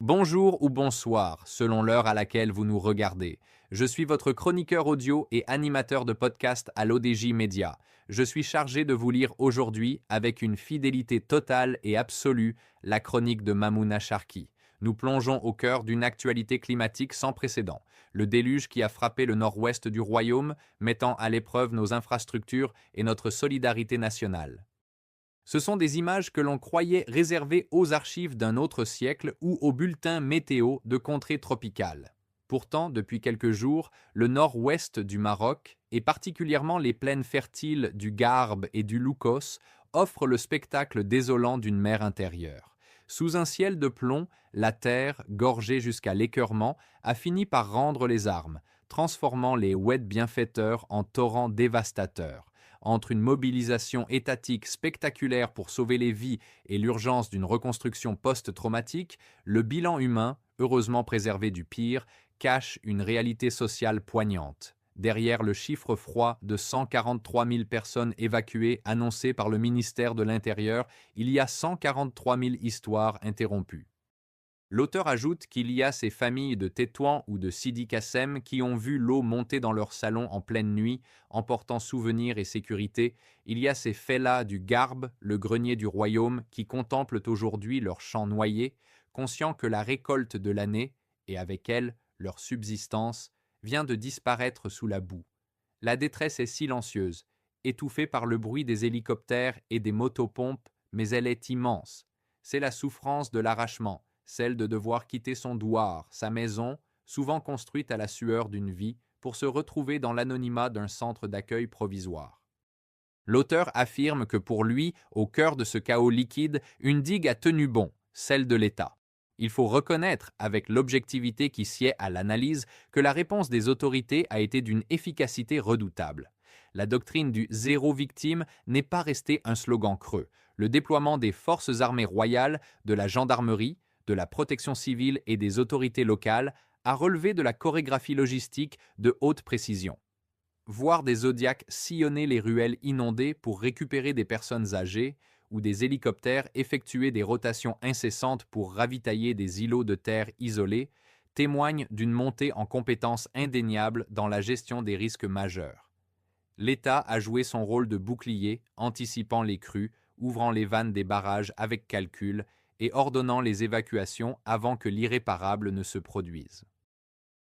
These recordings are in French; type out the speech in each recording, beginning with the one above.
Bonjour ou bonsoir, selon l'heure à laquelle vous nous regardez. Je suis votre chroniqueur audio et animateur de podcast à l'ODJ Média. Je suis chargé de vous lire aujourd'hui, avec une fidélité totale et absolue, la chronique de Mamouna Charki. Nous plongeons au cœur d'une actualité climatique sans précédent. Le déluge qui a frappé le nord-ouest du royaume, mettant à l'épreuve nos infrastructures et notre solidarité nationale. Ce sont des images que l'on croyait réservées aux archives d'un autre siècle ou aux bulletins météo de contrées tropicales. Pourtant, depuis quelques jours, le nord-ouest du Maroc, et particulièrement les plaines fertiles du Garbe et du Loukos, offrent le spectacle désolant d'une mer intérieure. Sous un ciel de plomb, la terre, gorgée jusqu'à l'écœurement, a fini par rendre les armes, transformant les oueds bienfaiteurs en torrents dévastateurs. Entre une mobilisation étatique spectaculaire pour sauver les vies et l'urgence d'une reconstruction post-traumatique, le bilan humain, heureusement préservé du pire, cache une réalité sociale poignante. Derrière le chiffre froid de 143 000 personnes évacuées annoncé par le ministère de l'Intérieur, il y a 143 000 histoires interrompues. L'auteur ajoute qu'il y a ces familles de Tétouan ou de Sidi Kassem qui ont vu l'eau monter dans leur salon en pleine nuit, emportant souvenirs et sécurité. Il y a ces fellahs du Garbe, le grenier du royaume, qui contemplent aujourd'hui leurs champs noyés, conscients que la récolte de l'année, et avec elle leur subsistance, vient de disparaître sous la boue. La détresse est silencieuse, étouffée par le bruit des hélicoptères et des motopompes, mais elle est immense. C'est la souffrance de l'arrachement, celle de devoir quitter son douar, sa maison, souvent construite à la sueur d'une vie, pour se retrouver dans l'anonymat d'un centre d'accueil provisoire. L'auteur affirme que pour lui, au cœur de ce chaos liquide, une digue a tenu bon, celle de l'État. Il faut reconnaître, avec l'objectivité qui sied à l'analyse, que la réponse des autorités a été d'une efficacité redoutable. La doctrine du zéro victime n'est pas restée un slogan creux. Le déploiement des forces armées royales, de la gendarmerie, de la protection civile et des autorités locales a relevé de la chorégraphie logistique de haute précision. Voir des Zodiacs sillonner les ruelles inondées pour récupérer des personnes âgées ou des hélicoptères effectuer des rotations incessantes pour ravitailler des îlots de terre isolés témoigne d'une montée en compétences indéniable dans la gestion des risques majeurs. L'État a joué son rôle de bouclier, anticipant les crues, ouvrant les vannes des barrages avec calcul et ordonnant les évacuations avant que l'irréparable ne se produise.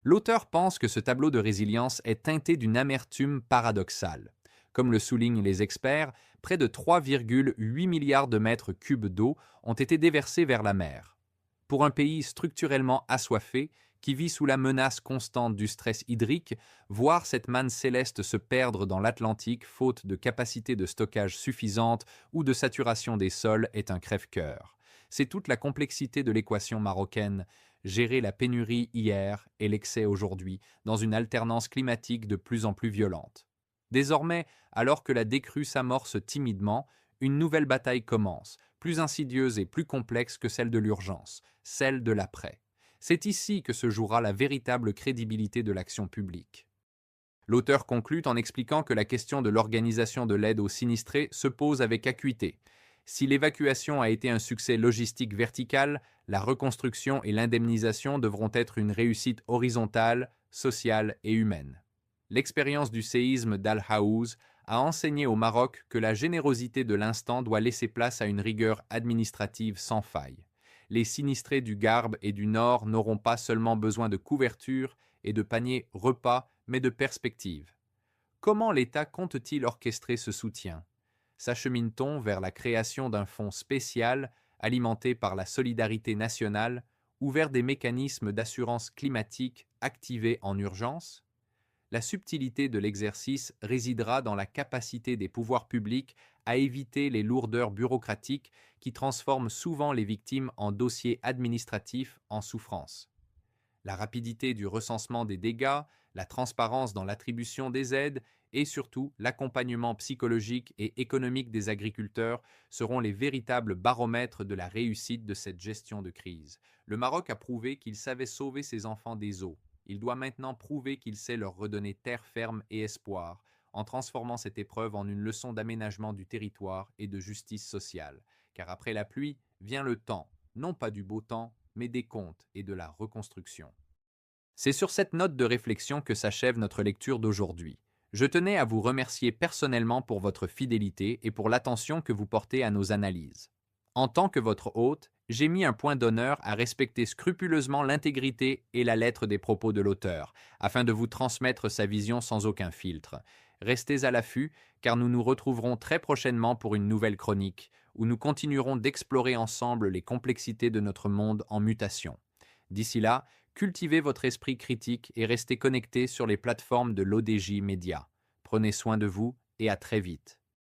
L'auteur pense que ce tableau de résilience est teinté d'une amertume paradoxale. Comme le soulignent les experts, près de 3,8 milliards de mètres cubes d'eau ont été déversés vers la mer. Pour un pays structurellement assoiffé, qui vit sous la menace constante du stress hydrique, voir cette manne céleste se perdre dans l'Atlantique faute de capacité de stockage suffisante ou de saturation des sols est un crève-cœur. C'est toute la complexité de l'équation marocaine, gérer la pénurie hier et l'excès aujourd'hui, dans une alternance climatique de plus en plus violente. Désormais, alors que la décrue s'amorce timidement, une nouvelle bataille commence, plus insidieuse et plus complexe que celle de l'urgence, celle de l'après. C'est ici que se jouera la véritable crédibilité de l'action publique. L'auteur conclut en expliquant que la question de l'organisation de l'aide aux sinistrés se pose avec acuité. Si l'évacuation a été un succès logistique vertical, la reconstruction et l'indemnisation devront être une réussite horizontale, sociale et humaine. L'expérience du séisme d'Al-Haouz a enseigné au Maroc que la générosité de l'instant doit laisser place à une rigueur administrative sans faille. Les sinistrés du Garbe et du Nord n'auront pas seulement besoin de couverture et de paniers repas, mais de perspectives. Comment l'État compte-t-il orchestrer ce soutien? S'achemine-t-on vers la création d'un fonds spécial alimenté par la solidarité nationale ou vers des mécanismes d'assurance climatique activés en urgence? La subtilité de l'exercice résidera dans la capacité des pouvoirs publics à éviter les lourdeurs bureaucratiques qui transforment souvent les victimes en dossiers administratifs en souffrance. La rapidité du recensement des dégâts, la transparence dans l'attribution des aides et surtout l'accompagnement psychologique et économique des agriculteurs seront les véritables baromètres de la réussite de cette gestion de crise. Le Maroc a prouvé qu'il savait sauver ses enfants des eaux. Il doit maintenant prouver qu'il sait leur redonner terre ferme et espoir, en transformant cette épreuve en une leçon d'aménagement du territoire et de justice sociale. Car après la pluie vient le temps, non pas du beau temps, mais des comptes et de la reconstruction. C'est sur cette note de réflexion que s'achève notre lecture d'aujourd'hui. Je tenais à vous remercier personnellement pour votre fidélité et pour l'attention que vous portez à nos analyses. En tant que votre hôte, j'ai mis un point d'honneur à respecter scrupuleusement l'intégrité et la lettre des propos de l'auteur, afin de vous transmettre sa vision sans aucun filtre. Restez à l'affût, car nous nous retrouverons très prochainement pour une nouvelle chronique, où nous continuerons d'explorer ensemble les complexités de notre monde en mutation. D'ici là, cultivez votre esprit critique et restez connectés sur les plateformes de l'ODJ Média. Prenez soin de vous et à très vite.